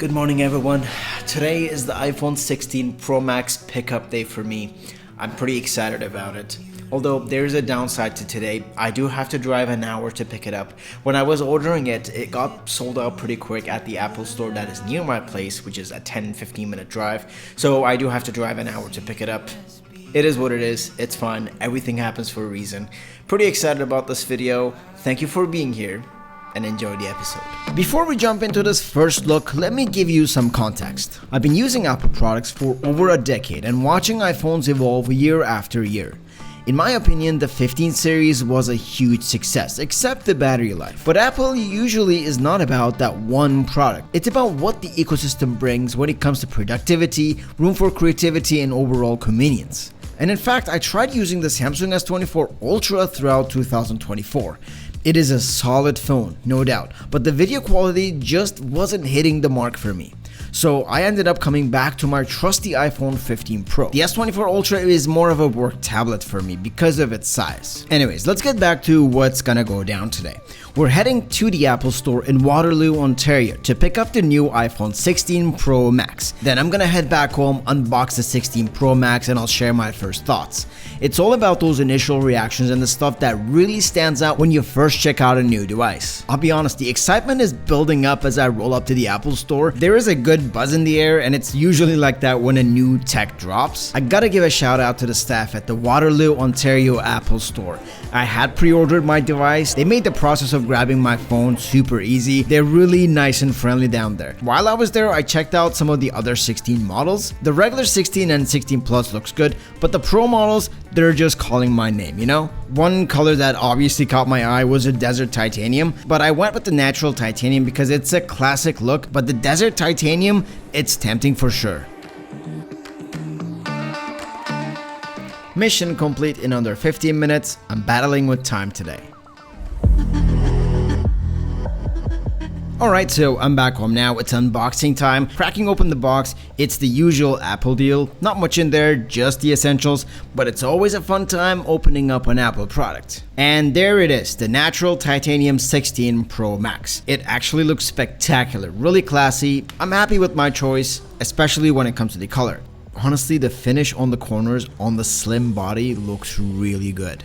Good morning everyone. Today is the iPhone 16 Pro Max pickup day for me. I'm pretty excited about it. Although there's a downside to today, I do have to drive an hour to pick it up. When I was ordering it, it got sold out pretty quick at the Apple store that is near my place, which is a 10-15 minute drive. So I do have to drive an hour to pick it up. It is what it is, it's fun, everything happens for a reason. Pretty excited about this video. Thank you for being here and enjoy the episode. Before we jump into this first look, let me give you some context. I've been using Apple products for over a decade and watching iPhones evolve year after year. In my opinion, the 15 series was a huge success, except the battery life. But Apple usually is not about that one product. It's about what the ecosystem brings when it comes to productivity, room for creativity, and overall convenience. And in fact, I tried using the Samsung S24 Ultra throughout 2024. It is a solid phone, no doubt, but the video quality just wasn't hitting the mark for me. So I ended up coming back to my trusty iPhone 15 Pro. The S24 Ultra is more of a work tablet for me because of its size. Anyways, let's get back to what's gonna go down today. We're heading to the Apple store in Waterloo, Ontario to pick up the new iPhone 16 Pro Max. Then I'm gonna head back home, unbox the 16 Pro Max, and I'll share my first thoughts. It's all about those initial reactions and the stuff that really stands out when you first check out a new device. I'll be honest, the excitement is building up as I roll up to the Apple store. There is a good buzz in the air, and it's usually like that when a new tech drops. I gotta give a shout out to the staff at the Waterloo, Ontario Apple store. I had pre-ordered my device. They made the process of grabbing my phone super easy. They're really nice and friendly down there. While I was there, I checked out some of the other 16 models. The regular 16 and 16 Plus looks good, but the Pro models, they're just calling my name, you know? One color that obviously caught my eye was a Desert Titanium, but I went with the natural titanium because it's a classic look, but the Desert Titanium, it's tempting for sure. Mission complete in under 15 minutes. I'm battling with time today. Alright, so I'm back home now. It's unboxing time. Cracking open the box, it's the usual Apple deal. Not much in there, just the essentials, but it's always a fun time opening up an Apple product. And there it is, the natural titanium 16 Pro Max. It actually looks spectacular, really classy. I'm happy with my choice, especially when it comes to the color. Honestly, the finish on the corners on the slim body looks really good.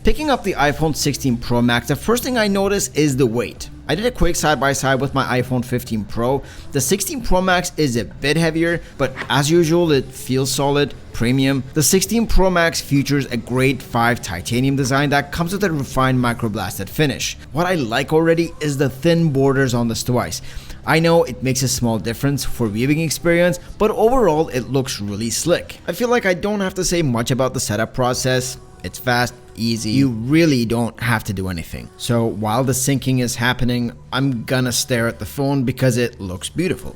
Picking up the iPhone 16 Pro Max, the first thing I noticed is the weight. I did a quick side-by-side with my iPhone 15 Pro. The 16 Pro Max is a bit heavier, but as usual, it feels solid, premium. The 16 Pro Max features a grade 5 titanium design that comes with a refined microblasted finish. What I like already is the thin borders on this device. I know it makes a small difference for viewing experience, but overall it looks really slick. I feel like I don't have to say much about the setup process. It's fast, easy, you really don't have to do anything. So while the syncing is happening, I'm gonna stare at the phone because it looks beautiful.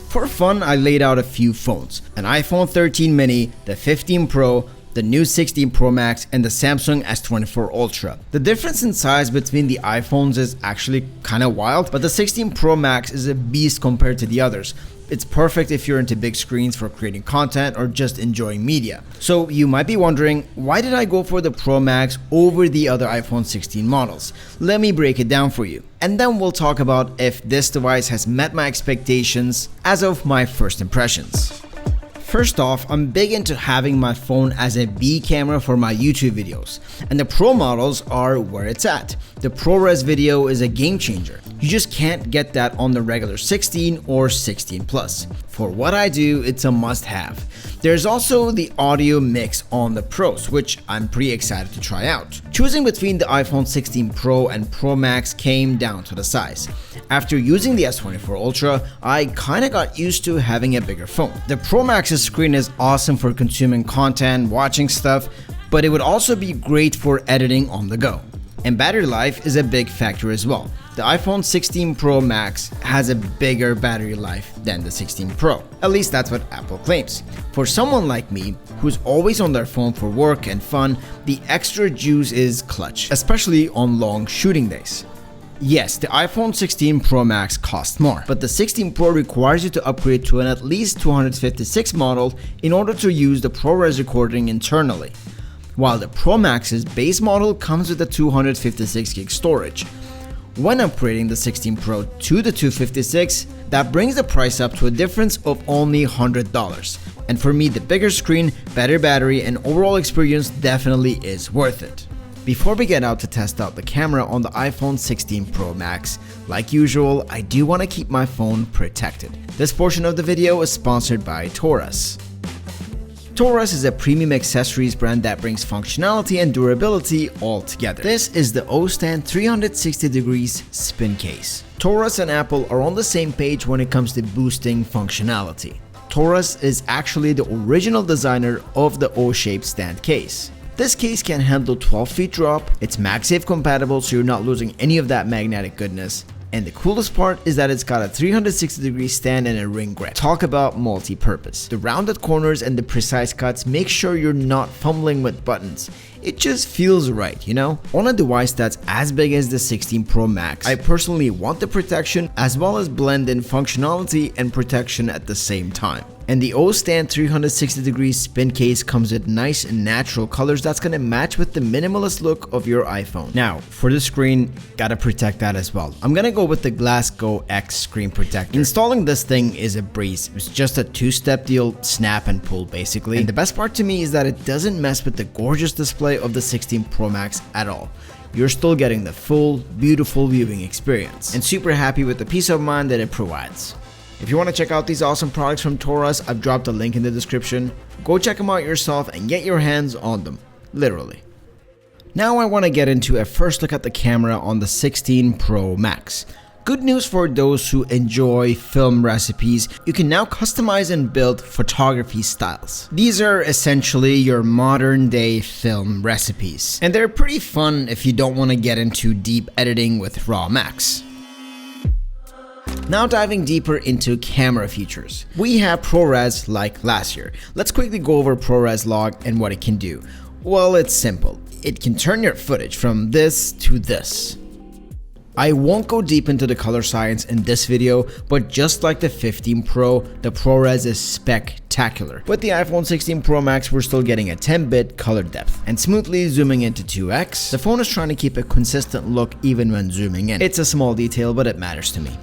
For fun, I laid out a few phones: an iPhone 13 mini, the 15 Pro, the new 16 Pro Max, and the Samsung S24 Ultra. The difference in size between the iPhones is actually kinda wild, but the 16 Pro Max is a beast compared to the others. It's perfect if you're into big screens for creating content or just enjoying media. So you might be wondering, why did I go for the Pro Max over the other iPhone 16 models? Let me break it down for you. And then we'll talk about if this device has met my expectations as of my first impressions. First off, I'm big into having my phone as a B camera for my YouTube videos, and the Pro models are where it's at. The ProRes video is a game changer. You just can't get that on the regular 16 or 16 Plus. For what I do, it's a must-have. There's also the audio mix on the Pros, which I'm pretty excited to try out. Choosing between the iPhone 16 Pro and Pro Max came down to the size. After using the S24 Ultra, I kinda got used to having a bigger phone. The Pro Max's screen is awesome for consuming content, watching stuff, but it would also be great for editing on the go. And battery life is a big factor as well. The iPhone 16 Pro Max has a bigger battery life than the 16 Pro. At least that's what Apple claims. For someone like me, who's always on their phone for work and fun, the extra juice is clutch, especially on long shooting days. Yes, the iPhone 16 Pro Max costs more, but the 16 Pro requires you to upgrade to an at least 256 model in order to use the ProRes recording internally, while the Pro Max's base model comes with a 256 gig storage. When upgrading the 16 Pro to the 256, that brings the price up to a difference of only $100. And for me, the bigger screen, better battery, and overall experience definitely is worth it. Before we get out to test out the camera on the iPhone 16 Pro Max, like usual, I do want to keep my phone protected. This portion of the video is sponsored by Torras. Torras is a premium accessories brand that brings functionality and durability all together. This is the Ostand 360 degrees spin case. Torras and Apple are on the same page when it comes to boosting functionality. Torras is actually the original designer of the O-shaped stand case. This case can handle 12 feet drop, it's MagSafe compatible so you're not losing any of that magnetic goodness, and the coolest part is that it's got a 360 degree stand and a ring grip. Talk about multi-purpose. The rounded corners and the precise cuts make sure you're not fumbling with buttons. It just feels right, you know? On a device that's as big as the 16 Pro Max, I personally want the protection as well as blend in functionality and protection at the same time. And the Ostand 360 degree spin case comes with nice and natural colors that's gonna match with the minimalist look of your iPhone. Now, for the screen, gotta protect that as well. I'm gonna go with the Glass Go X screen protector. Installing this thing is a breeze. It's just a two-step deal, snap and pull basically. And the best part to me is that it doesn't mess with the gorgeous display of the 16 Pro Max at all. You're still getting the full, beautiful viewing experience. And super happy with the peace of mind that it provides. If you want to check out these awesome products from Torras, I've dropped a link in the description. Go check them out yourself and get your hands on them, literally. Now I want to get into a first look at the camera on the 16 Pro Max. Good news for those who enjoy film recipes, you can now customize and build photography styles. These are essentially your modern day film recipes, and they're pretty fun if you don't want to get into deep editing with RAW Max. Now diving deeper into camera features. We have ProRes like last year. Let's quickly go over ProRes log and what it can do. Well, it's simple. It can turn your footage from this to this. I won't go deep into the color science in this video, but just like the 15 Pro, the ProRes is spectacular. With the iPhone 16 Pro Max, we're still getting a 10-bit color depth, and smoothly zooming into 2x, the phone is trying to keep a consistent look even when zooming in. It's a small detail, but it matters to me.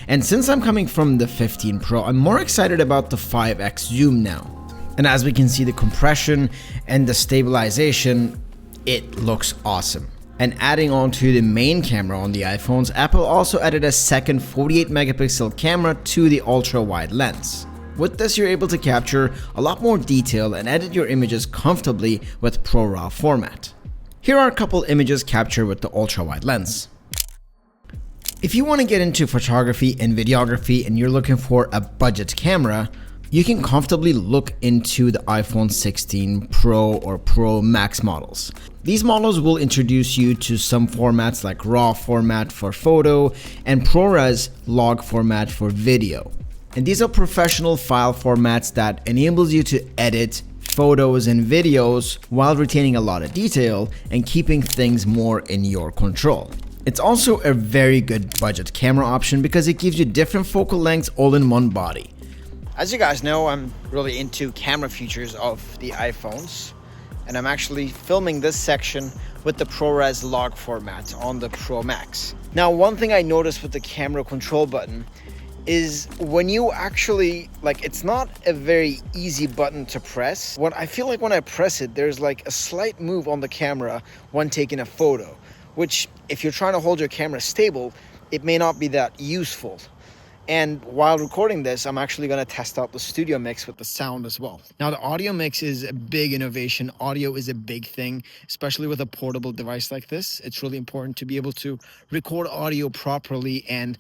And since I'm coming from the 15 Pro, I'm more excited about the 5x zoom now. And as we can see, the compression and the stabilization, it looks awesome. And adding on to the main camera on the iPhones, Apple also added a second 48 megapixel camera to the ultra wide lens. With this, you're able to capture a lot more detail and edit your images comfortably with ProRAW format. Here are a couple images captured with the ultra wide lens. If you want to get into photography and videography and you're looking for a budget camera, you can comfortably look into the iPhone 16 Pro or Pro Max models. These models will introduce you to some formats like RAW format for photo and ProRes log format for video. And these are professional file formats that enables you to edit photos and videos while retaining a lot of detail and keeping things more in your control. It's also a very good budget camera option because it gives you different focal lengths all in one body. As you guys know, I'm really into camera features of the iPhones, and I'm actually filming this section with the ProRes log format on the Pro Max. Now, one thing I noticed with the camera control button is when you actually, it's not a very easy button to press. I feel like when I press it, there's like a slight move on the camera when taking a photo, which if you're trying to hold your camera stable, it may not be that useful. And while recording this, I'm actually going to test out the studio mix with the sound as well. Now, the audio mix is a big innovation. Audio is a big thing, especially with a portable device like this. It's really important to be able to record audio properly and,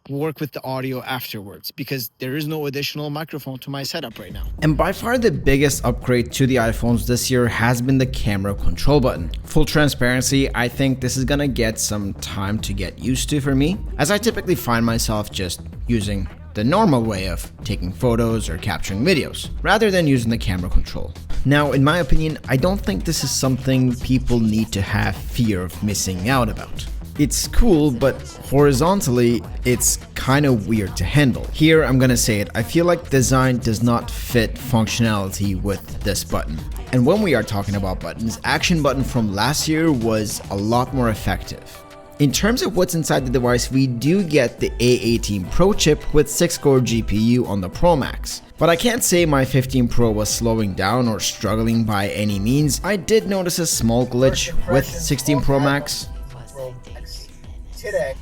work with the audio afterwards, because there is no additional microphone to my setup right now. And by far the biggest upgrade to the iPhones this year has been the camera control button. Full transparency, I think this is going to get some time to get used to for me, as I typically find myself just using the normal way of taking photos or capturing videos, rather than using the camera control. Now, in my opinion, I don't think this is something people need to have fear of missing out about. It's cool, but horizontally, it's kind of weird to handle. Here, I'm gonna say it, I feel like design does not fit functionality with this button. And when we are talking about buttons, Action button from last year was a lot more effective. In terms of what's inside the device, we do get the A18 Pro chip with 6-core GPU on the Pro Max. But I can't say my 15 Pro was slowing down or struggling by any means. I did notice a small glitch with 16 Pro Max. Today.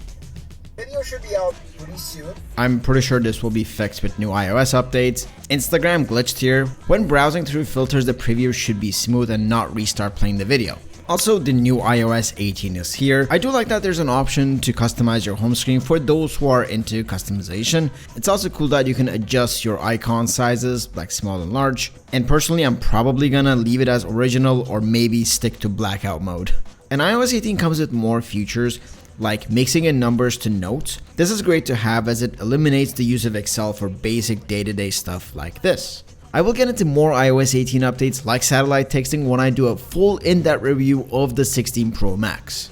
Video should be out pretty soon. I'm pretty sure this will be fixed with new iOS updates. Instagram glitched here. When browsing through filters, the preview should be smooth and not restart playing the video. Also, the new iOS 18 is here. I do like that there's an option to customize your home screen for those who are into customization. It's also cool that you can adjust your icon sizes, like small and large. And personally, I'm probably gonna leave it as original or maybe stick to blackout mode. And iOS 18 comes with more features, like mixing in numbers to notes. This is great to have as it eliminates the use of Excel for basic day-to-day stuff like this. I will get into more iOS 18 updates like satellite texting when I do a full in-depth review of the 16 Pro Max.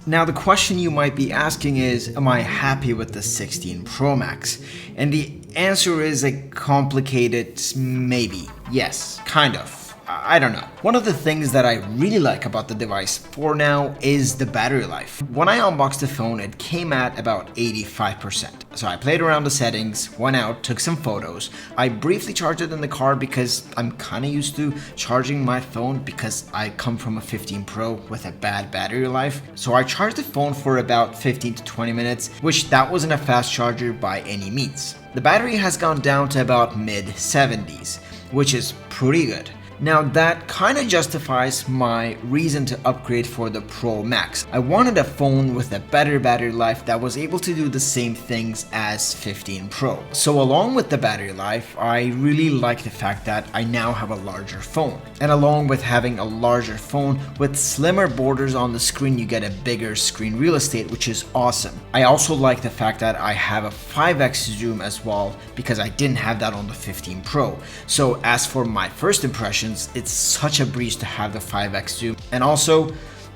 Now the question you might be asking is, am I happy with the 16 Pro Max? And the answer is a complicated maybe. Yes, kind of. I don't know. One of the things that I really like about the device for now is the battery life. When I unboxed the phone, it came at about 85%. So I played around the settings, went out, took some photos. I briefly charged it in the car because I'm kind of used to charging my phone because I come from a 15 Pro with a bad battery life. So I charged the phone for about 15 to 20 minutes, which that wasn't a fast charger by any means. The battery has gone down to about mid 70s, which is pretty good. Now that kind of justifies my reason to upgrade for the Pro Max. I wanted a phone with a better battery life that was able to do the same things as 15 Pro. So along with the battery life, I really like the fact that I now have a larger phone. And along with having a larger phone with slimmer borders on the screen, you get a bigger screen real estate, which is awesome. I also like the fact that I have a 5x zoom as well because I didn't have that on the 15 Pro. So as for my first impression, it's such a breeze to have the 5x zoom. And also,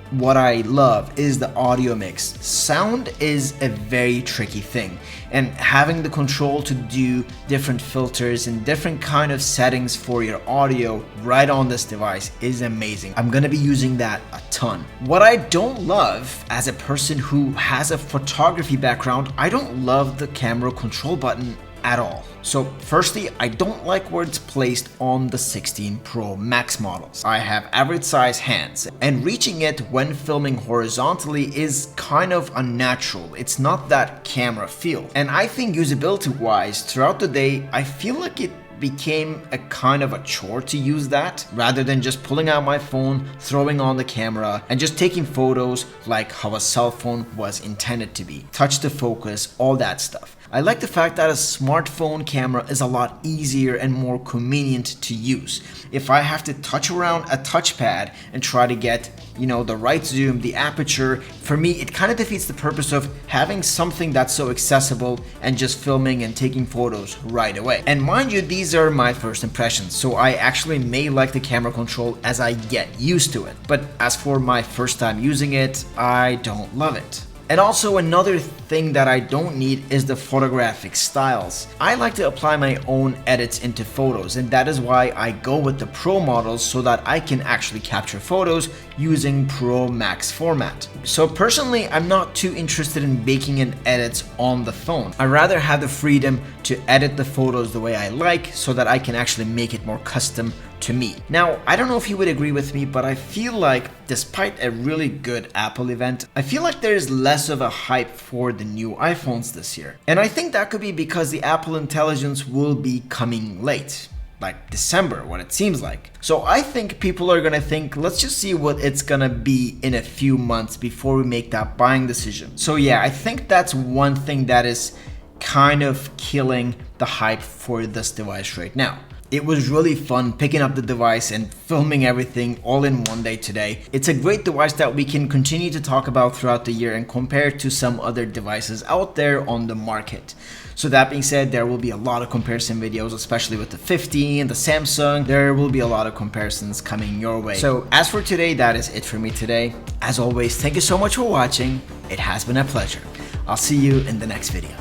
what I love is the audio mix. Sound is a very tricky thing, and having the control to do different filters and different kind of settings for your audio right on this device is amazing. I'm gonna be using that a ton. What I don't love as a person who has a photography background, I don't love the camera control button at all. So firstly, I don't like where it's placed on the 16 Pro Max models. I have average size hands, and reaching it when filming horizontally is kind of unnatural. It's not that camera feel. And I think usability wise, throughout the day, I feel like it became a kind of a chore to use that rather than just pulling out my phone, throwing on the camera and just taking photos like how a cell phone was intended to be. Touch to focus, all that stuff. I like the fact that a smartphone camera is a lot easier and more convenient to use. If I have to touch around a touchpad and try to get, the right zoom, the aperture, for me it kind of defeats the purpose of having something that's so accessible and just filming and taking photos right away. And mind you, these are my first impressions, so I actually may like the camera control as I get used to it. But as for my first time using it, I don't love it. And also another thing that I don't need is the photographic styles. I like to apply my own edits into photos, and that is why I go with the Pro models so that I can actually capture photos using Pro Max format. So personally, I'm not too interested in baking in edits on the phone. I rather have the freedom to edit the photos the way I like so that I can actually make it more custom to me. Now, I don't know if you would agree with me, but I feel like despite a really good Apple event, I feel like there's less of a hype for the new iPhones this year. And I think that could be because the Apple Intelligence will be coming late. Like December, what it seems like. So I think people are gonna think, let's just see what it's gonna be in a few months before we make that buying decision. So yeah, I think that's one thing that is kind of killing the hype for this device right now. It was really fun picking up the device and filming everything all in one day today. It's a great device that we can continue to talk about throughout the year and compare to some other devices out there on the market. So that being said, there will be a lot of comparison videos, especially with the 15, the Samsung. There will be a lot of comparisons coming your way. So as for today, that is it for me today. As always, thank you so much for watching. It has been a pleasure. I'll see you in the next video.